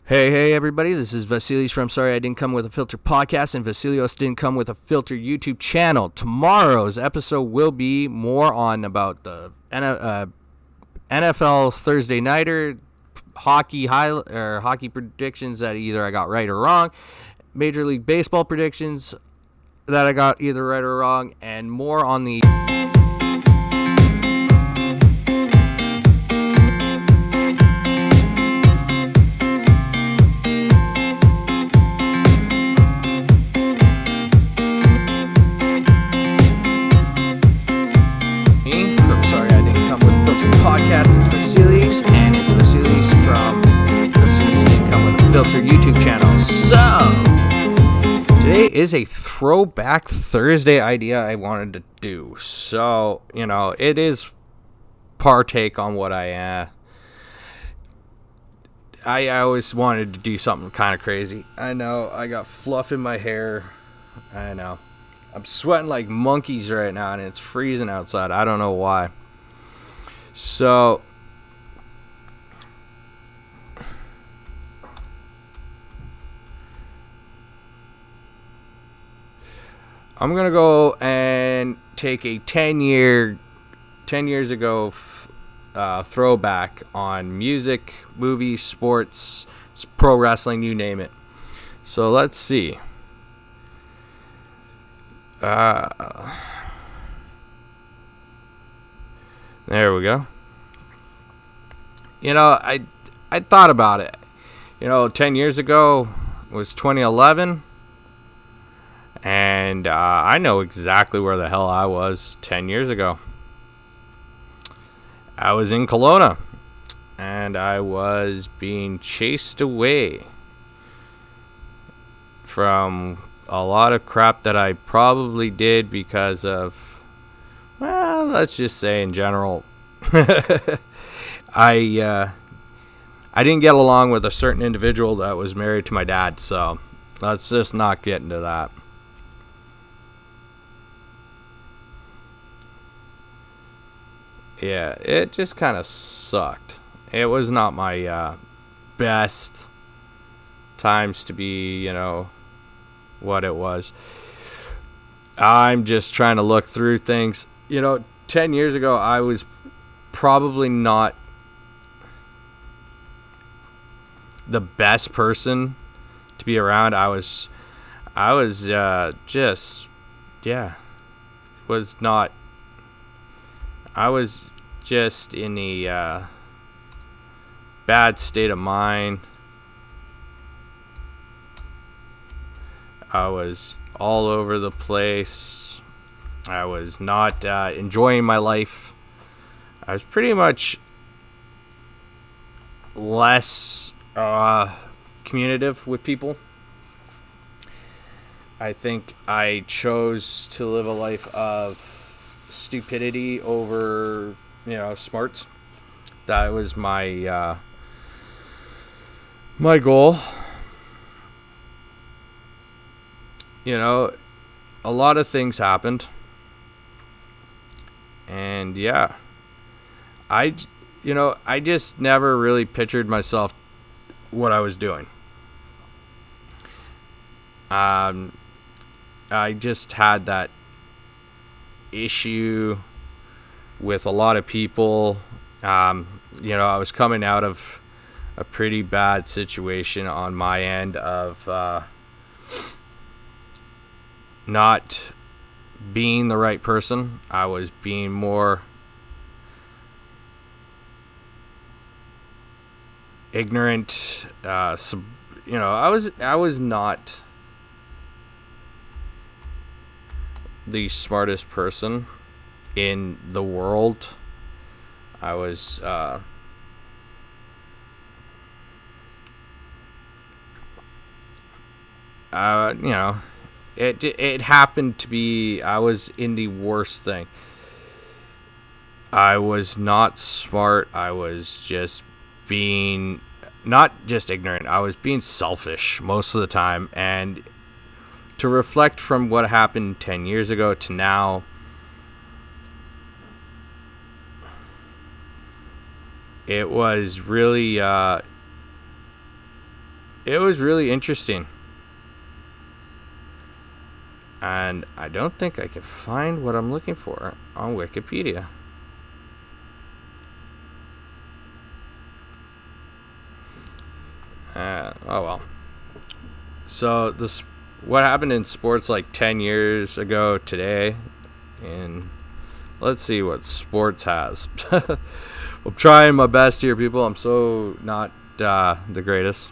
Hey, everybody, this is Vasilios from Sorry I Didn't Come With a Filter podcast, and Vasilios Didn't Come With a Filter YouTube channel. Tomorrow's episode will be more on about the NFL's Thursday Nighter, hockey predictions that either I got right or wrong, Major League Baseball predictions that I got either right or wrong, and more on the... podcast. It's Vasilios, and it's Vasilios from Vasilios Didn't Come With a Filter YouTube channel. So, today is a Throwback Thursday idea I wanted to do. So, it is partake on what I always wanted to do something kind of crazy. I know, I got fluff in my hair. I know. I'm sweating like monkeys right now, and it's freezing outside. I don't know why. So, I'm going to go and take a 10 years ago throwback on music, movies, sports, pro wrestling, you name it. So, let's see. There we go. I thought about it. 10 years ago was 2011. And I know exactly where the hell I was 10 years ago. I was in Kelowna. And I was being chased away from a lot of crap that I probably did because of... Well, let's just say in general, I didn't get along with a certain individual that was married to my dad, so let's just not get into that. Yeah, it just kind of sucked. It was not my best times to be, what it was. I'm just trying to look through things. 10 years ago, I was probably not the best person to be around. I was just in a bad state of mind. I was all over the place. I was not enjoying my life. I was pretty much less communicative with people. I think I chose to live a life of stupidity over, smarts. That was my my goal. A lot of things happened. And I just never really pictured myself what I was doing. I just had that issue with a lot of people. I was coming out of a pretty bad situation on my end of not being the right person. I was being more ignorant. I was not the smartest person in the world. I was It happened to be I was in the worst thing. I was not smart. I was just being not just ignorant. I was being selfish most of the time. And to reflect from what happened 10 years ago to now, it was really it was really interesting. And I don't think I can find what I'm looking for on Wikipedia. Oh well. So this, what happened in sports like 10 years ago today, and let's see what sports has. I'm trying my best here, people. I'm so not the greatest.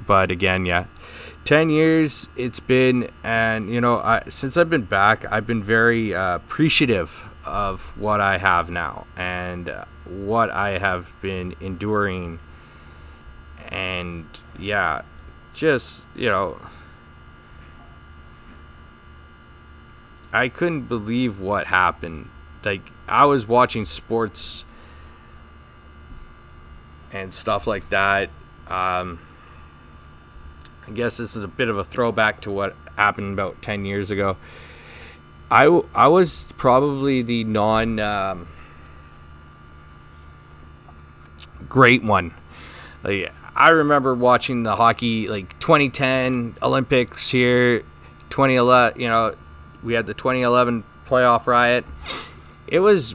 But again, yeah, 10 years it's been, and since I've been back, I've been very appreciative of what I have now and what I have been enduring. And yeah, just, I couldn't believe what happened. Like, I was watching sports and stuff like that. I guess this is a bit of a throwback to what happened about 10 years ago. I was probably the great one. Like, I remember watching the hockey, like 2010 Olympics here, 2011, we had the 2011 playoff riot. It was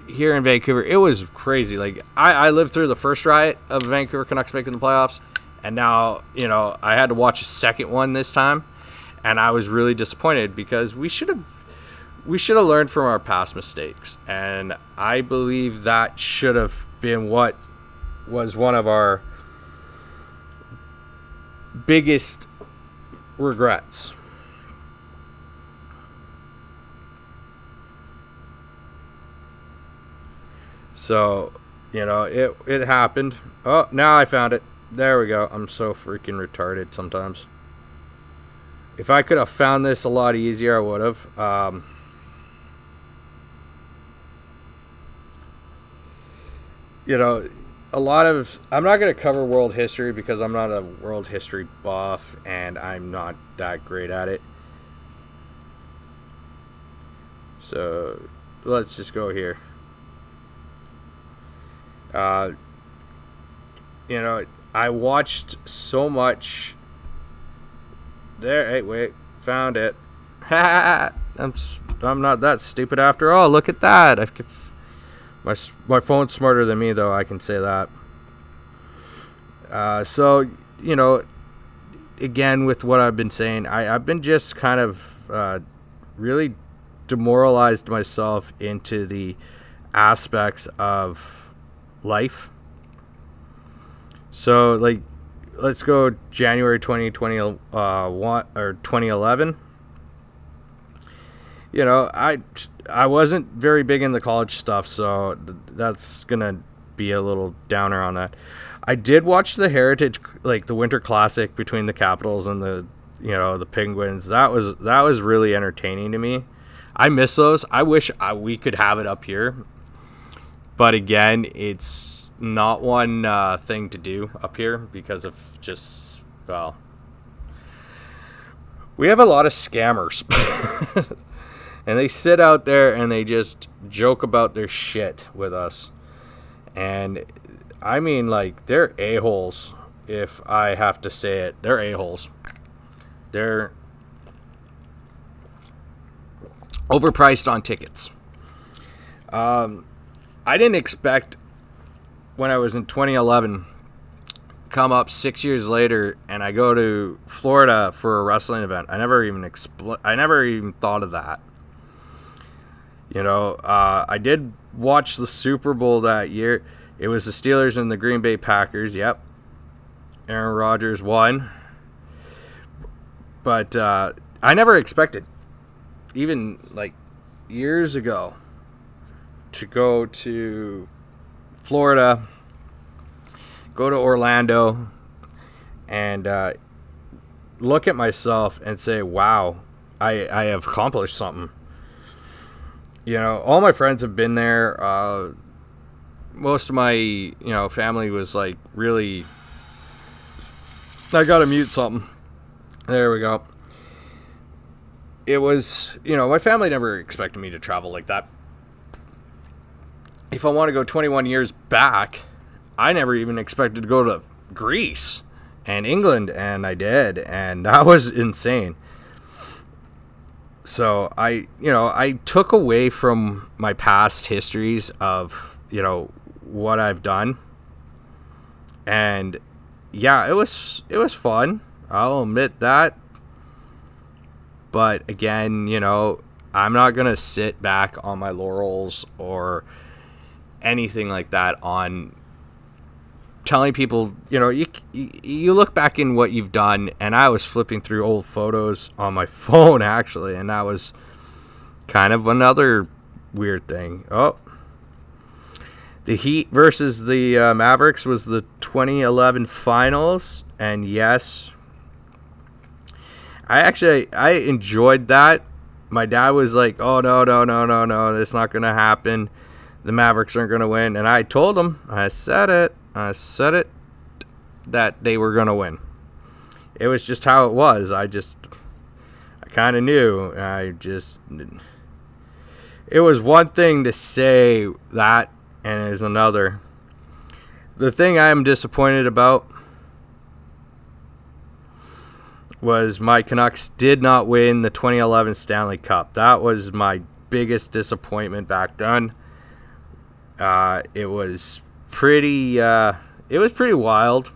here in Vancouver. It was crazy. Like, I lived through the first riot of Vancouver Canucks making the playoffs. And now, I had to watch a second one this time. And I was really disappointed because we should have learned from our past mistakes. And I believe that should have been what was one of our biggest regrets. So, it happened. Oh, now I found it. There we go. I'm so freaking retarded sometimes. If I could have found this a lot easier, I would have. A lot of... I'm not going to cover world history because I'm not a world history buff and I'm not that great at it. So, let's just go here. I watched so much. There, hey, wait, found it. I'm not that stupid after all. Look at that. My phone's smarter than me, though. I can say that. So, again, with what I've been saying, I've been just kind of really demoralized myself into the aspects of life. So, like, let's go January 2020, or 2011. I wasn't very big in the college stuff, so that's gonna be a little downer on that. I did watch the Heritage, like the Winter Classic between the Capitals and the Penguins. That was really entertaining to me. I miss those. I wish we could have it up here, but again, it's not one thing to do up here because of just, well, we have a lot of scammers. And they sit out there and they just joke about their shit with us. And I mean, like, they're a-holes, if I have to say it. They're a-holes. They're overpriced on tickets. I didn't expect, when I was in 2011, come up 6 years later and I go to Florida for a wrestling event. I never even thought of that. I did watch the Super Bowl that year. It was the Steelers and the Green Bay Packers. Yep. Aaron Rodgers won. But I never expected, even like years ago, to go to Florida, go to Orlando, and look at myself and say, wow, I have accomplished something. All my friends have been there. Most of my, family was like really... I gotta mute something. There we go. It was, my family never expected me to travel like that. if I want to go 21 years back, I never even expected to go to Greece and England, and I did, and that was insane. So I took away from my past histories of, what I've done. And yeah, it was fun. I'll admit that. But again, I'm not going to sit back on my laurels or anything like that on telling people, you look back in what you've done, and I was flipping through old photos on my phone, actually, and that was kind of another weird thing. Oh, the Heat versus the Mavericks was the 2011 finals, and yes, I enjoyed that. My dad was like, oh, no, that's not going to happen. The Mavericks aren't going to win. And I told him, I said it, that they were going to win. It was just how it was. I kind of knew. It was one thing to say that, and it was another. The thing I am disappointed about was my Canucks did not win the 2011 Stanley Cup. That was my biggest disappointment back then. It was pretty wild.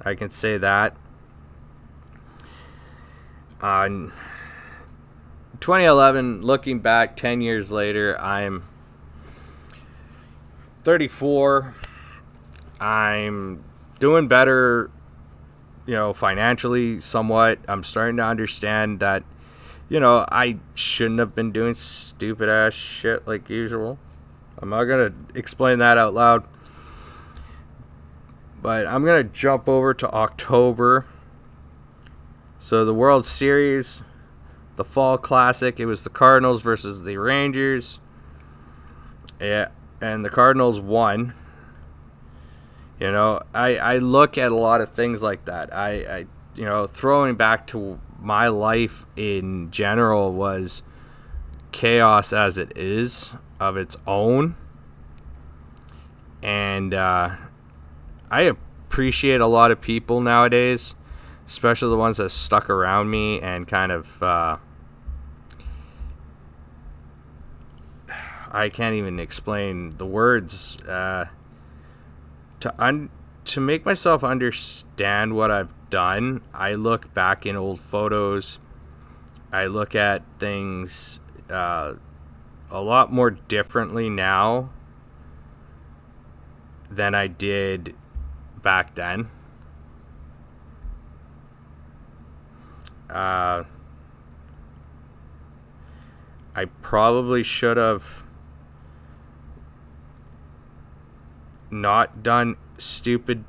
I can say that. 2011, looking back 10 years later, I'm 34. I'm doing better, financially somewhat. I'm starting to understand that, I shouldn't have been doing stupid ass shit like usual. I'm not going to explain that out loud. But I'm going to jump over to October. So the World Series, the Fall Classic, it was the Cardinals versus the Rangers. Yeah, and the Cardinals won. I look at a lot of things like that. I throwing back to my life in general was chaos as it is of its own. And I appreciate a lot of people nowadays, especially the ones that stuck around me and kind of I can't even explain the words to make myself understand what I've done. I look back in old photos. I look at things a lot more differently now than I did back then. I probably should have not done stupid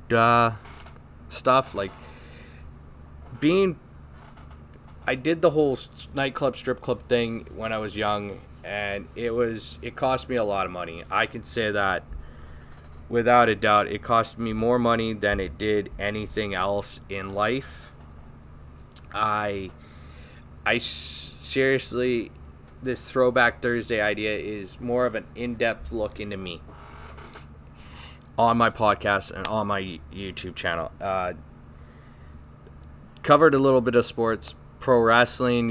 stuff like I did the whole nightclub strip club thing when I was young, and it cost me a lot of money. I can say that without a doubt. It cost me more money than it did anything else in life. I seriously, this Throwback Thursday idea is more of an in-depth look into me on my podcast and on my YouTube channel. Covered a little bit of sports, pro wrestling,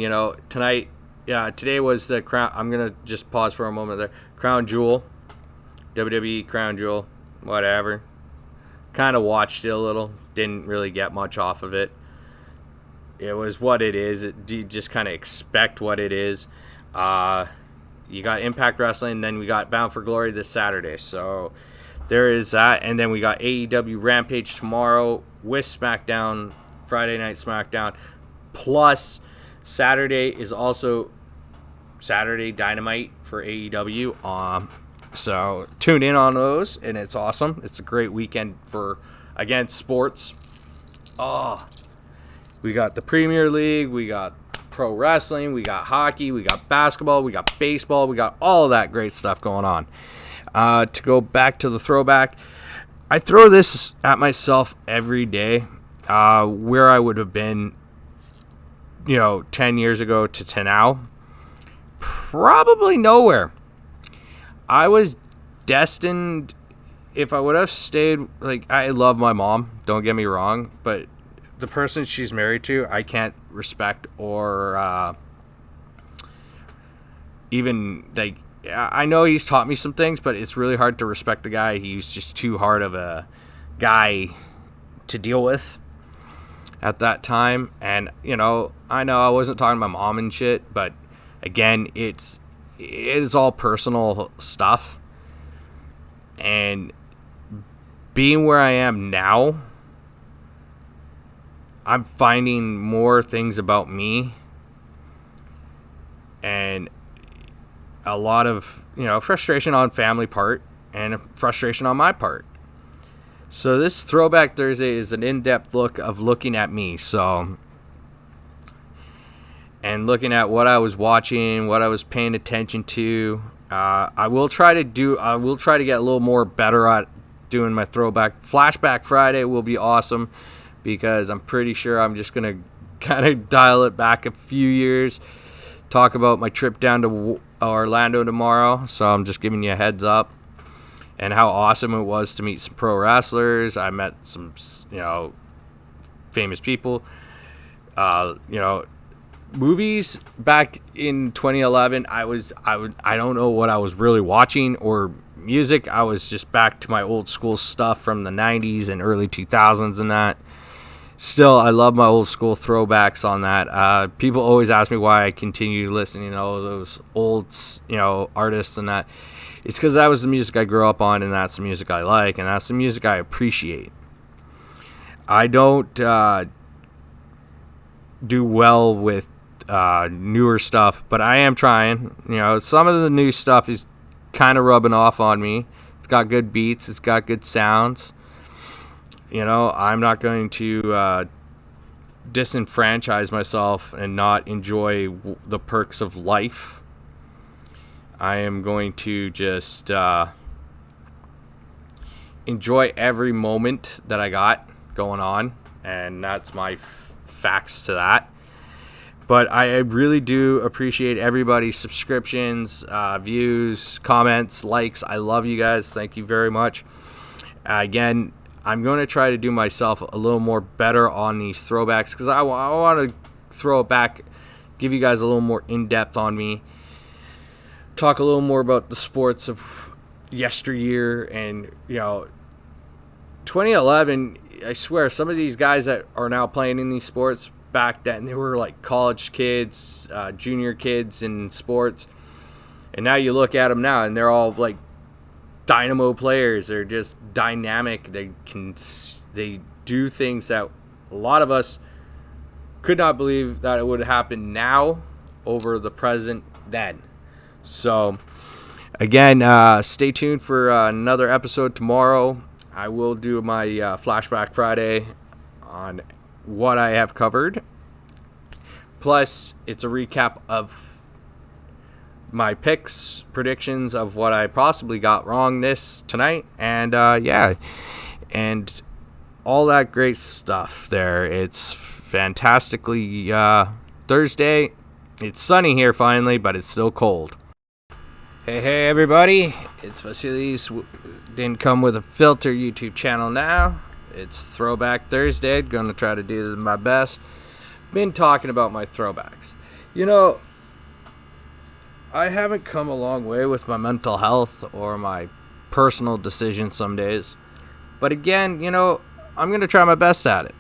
today was the crown. I'm going to just pause for a moment there. Crown Jewel, WWE Crown Jewel, whatever. Kind of watched it a little, didn't really get much off of it. It was what it is. You just kind of expect what it is. You got Impact Wrestling, then we got Bound for Glory this Saturday. So there is that. And then we got AEW Rampage tomorrow with SmackDown, Friday Night SmackDown. Plus, Saturday is also Saturday Dynamite for AEW. So tune in on those, and it's awesome. It's a great weekend for, again, sports. We got the Premier League, we got pro wrestling, we got hockey, we got basketball, we got baseball, we got all of that great stuff going on. To go back to the throwback, I throw this at myself every day. Where I would have been, 10 years ago to now, probably nowhere. I was destined. If I would have stayed, like, I love my mom, don't get me wrong, but the person she's married to, I can't respect or even, like, I know he's taught me some things, but it's really hard to respect the guy. He's just too hard of a guy to deal with at that time. And, I know I wasn't talking to my mom and shit, but again, it is all personal stuff. And being where I am now, I'm finding more things about me and a lot of, frustration on family part and frustration on my part. So this Throwback Thursday is an in-depth look of looking at me. And looking at what I was watching, what I was paying attention to. I will try to get a little more better at doing my throwback. Flashback Friday will be awesome because I'm pretty sure I'm just going to kind of dial it back a few years. Talk about my trip down to Orlando tomorrow. So I'm just giving you a heads up. And how awesome it was to meet some pro wrestlers. I met some, famous people. Movies back in 2011, I don't know what I was really watching, or music. I was just back to my old school stuff from the 90s and early 2000s and that. Still, I love my old school throwbacks on that. People always ask me why I continue listening to all those old, artists and that. It's because that was the music I grew up on, and that's the music I like, and that's the music I appreciate. I don't do well with newer stuff, but I am trying. Some of the new stuff is kind of rubbing off on me. It's got good beats. It's got good sounds. I'm not going to disenfranchise myself and not enjoy the perks of life. I am going to just enjoy every moment that I got going on, and that's my facts to that. But I really do appreciate everybody's subscriptions, views, comments, likes. I love you guys. Thank you very much. Again, I'm going to try to do myself a little more better on these throwbacks because I want to throw it back, give you guys a little more in-depth on me, talk a little more about the sports of yesteryear. And 2011, I swear, some of these guys that are now playing in these sports, back then they were like college kids, junior kids in sports, and now you look at them now and they're all like dynamo players. They're just dynamic. They do things that a lot of us could not believe that it would happen now over the present then. So again, stay tuned for another episode tomorrow. I will do my Flashback Friday on what I have covered. Plus, it's a recap of my picks, predictions of what I possibly got wrong tonight. And and all that great stuff there. It's fantastically Thursday. It's sunny here finally, but it's still cold. Hey everybody, it's Vasilis. Didn't come with a filter YouTube channel now. It's Throwback Thursday. Gonna try to do my best. Been talking about my throwbacks. I haven't come a long way with my mental health or my personal decisions some days. But again, I'm gonna try my best at it.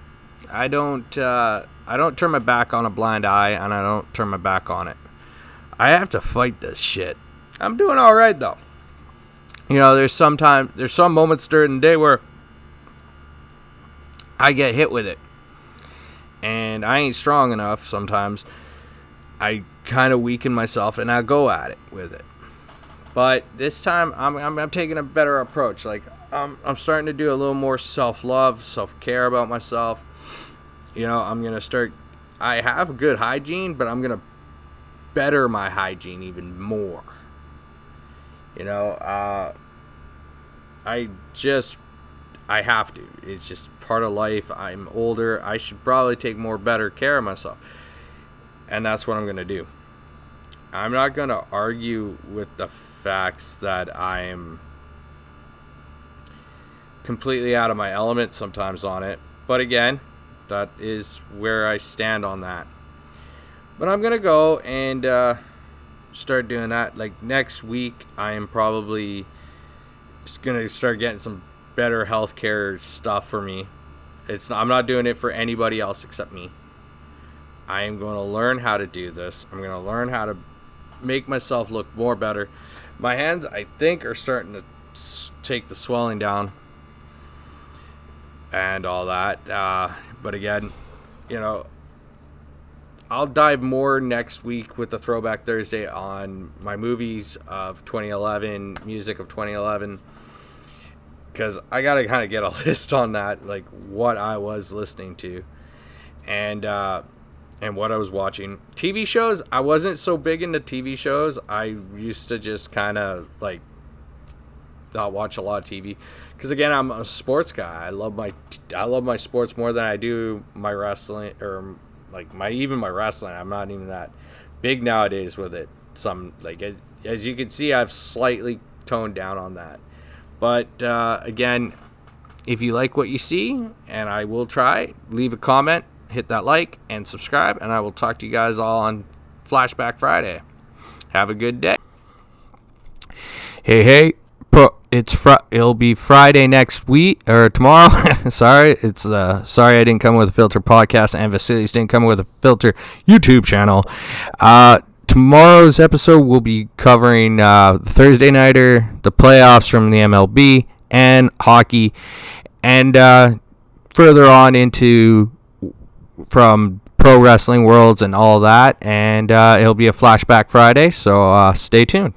I don't turn my back on a blind eye, and I don't turn my back on it. I have to fight this shit. I'm doing all right though. There's some moments during the day where I get hit with it, and I ain't strong enough. Sometimes I kind of weaken myself, and I go at it with it. But this time, I'm taking a better approach. Like I'm starting to do a little more self-love, self-care about myself. I'm gonna start. I have good hygiene, but I'm gonna better my hygiene even more. I have to. It's just part of life. I'm older. I should probably take better care of myself. And that's what I'm going to do. I'm not going to argue with the facts that I'm completely out of my element sometimes on it. But again, that is where I stand on that. But I'm going to go and start doing that. Like next week, I am probably going to start getting some better healthcare stuff for me. I'm not doing it for anybody else except me. I am going to learn how to do this. I'm going to learn how to make myself look more better. My hands, I think, are starting to take the swelling down and all that. But again, I'll dive more next week with the Throwback Thursday on my movies of 2011, music of 2011, because I got to kind of get a list on that, like what I was listening to and what I was watching. TV shows, I wasn't so big into TV shows. I used to just kind of like not watch a lot of TV because again, I'm a sports guy. I love my sports more than I do my wrestling or like my wrestling. I'm not even that big nowadays with it. Some like as you can see, I've slightly toned down on that. But again, if you like what you see, and I will try, leave a comment, hit that like, and subscribe, and I will talk to you guys all on Flashback Friday. Have a good day. Hey, it'll be Friday next week or tomorrow. Sorry, sorry I didn't come with a filter podcast, and Vasilis didn't come with a filter YouTube channel. Tomorrow's episode will be covering the Thursday nighter, the playoffs from the MLB, and hockey, and further on into from pro wrestling worlds and all that. And it'll be a Flashback Friday, so stay tuned.